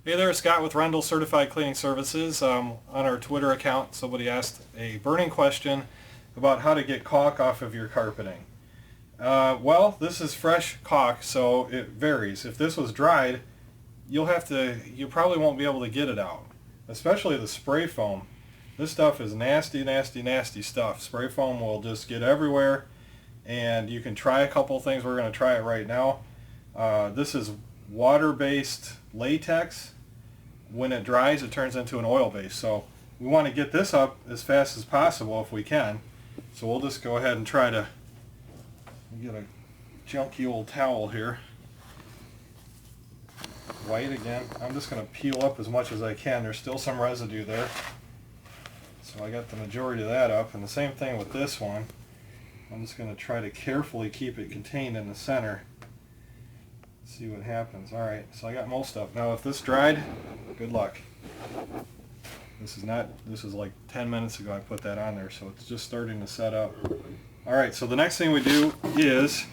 Hey there, Scott with Rendell Certified Cleaning Services. On our Twitter account, somebody asked a burning question about how to get caulk off of your carpeting. Well, this is fresh caulk, so it varies. If this was dried, you probably won't be able to get it out, especially the spray foam. This stuff is nasty, nasty, nasty stuff. Spray foam will just get everywhere, and you can try a couple things. We're going to try it right now. This is water-based latex. When it dries, it turns into an oil base. So we want to get this up as fast as possible if we can. So we'll just go ahead and try to get a junky old towel here. White again. I'm just going to peel up as much as I can. There's still some residue there. So I got the majority of that up. And the same thing with this one. I'm just going to try to carefully keep it contained in the center. See what happens. Alright, so I got most up. Now if this dried, good luck. This is like 10 minutes ago I put that on there, so it's just starting to set up. Alright, so the next thing we do is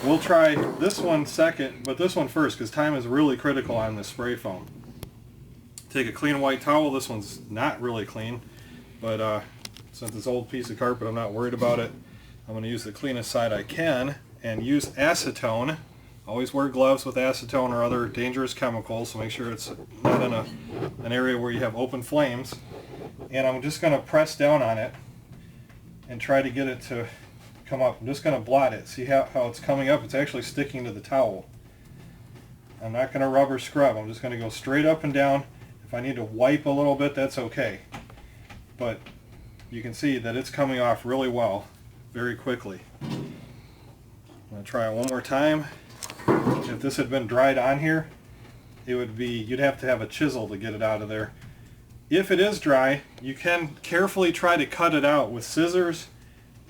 we'll try this one second, but this one first, because time is really critical on this spray foam. Take a clean white towel. This one's not really clean, but since it's an old piece of carpet, I'm not worried about it. I'm going to use the cleanest side I can and use acetone. Always wear gloves with acetone or other dangerous chemicals, so make sure it's not in an area where you have open flames. And I'm just going to press down on it and try to get it to come up. I'm just going to blot it. See how it's coming up? It's actually sticking to the towel. I'm not going to rub or scrub. I'm just going to go straight up and down. If I need to wipe a little bit, that's okay. But you can see that it's coming off really well, very quickly. I'm going to try it one more time. If this had been dried on here, you'd have to have a chisel to get it out of there. If it is dry, you can carefully try to cut it out with scissors,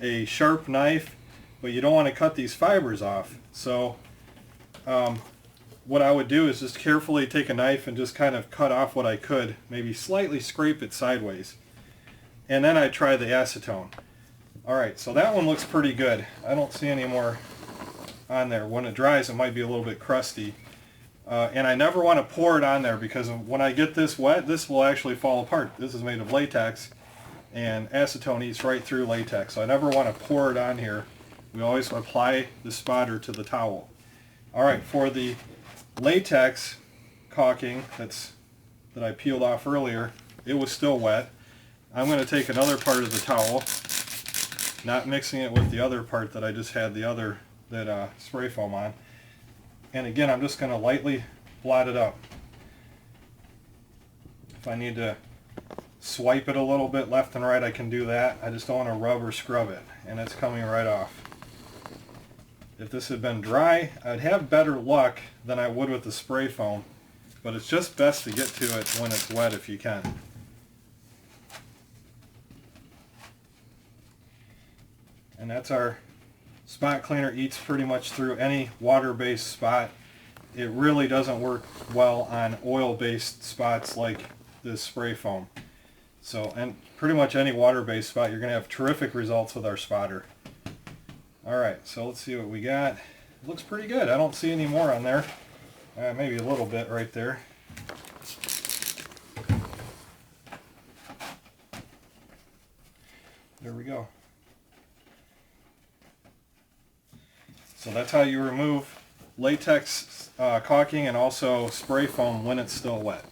a sharp knife, but you don't want to cut these fibers off. So what I would do is just carefully take a knife and just kind of cut off what I could, maybe slightly scrape it sideways. And then I try the acetone. Alright, so that one looks pretty good. I don't see any more on there. When it dries, it might be a little bit crusty. And I never want to pour it on there, because when I get this wet, this will actually fall apart. This is made of latex, and acetone eats right through latex, so I never want to pour it on here. We always apply the spotter to the towel. Alright, for the latex caulking that I peeled off earlier, it was still wet. I'm going to take another part of the towel, not mixing it with the other part that I just had that spray foam on. And again, I'm just going to lightly blot it up. If I need to swipe it a little bit left and right, I can do that. I just don't want to rub or scrub it, and it's coming right off. If this had been dry, I'd have better luck than I would with the spray foam, but it's just best to get to it when it's wet if you can. And that's our spot cleaner. Eats pretty much through any water-based spot. It really doesn't work well on oil-based spots like this spray foam. So, and pretty much any water-based spot, you're going to have terrific results with our spotter. Alright, so let's see what we got. It looks pretty good. I don't see any more on there. Maybe a little bit right there. There we go. So that's how you remove latex caulking and also spray foam when it's still wet.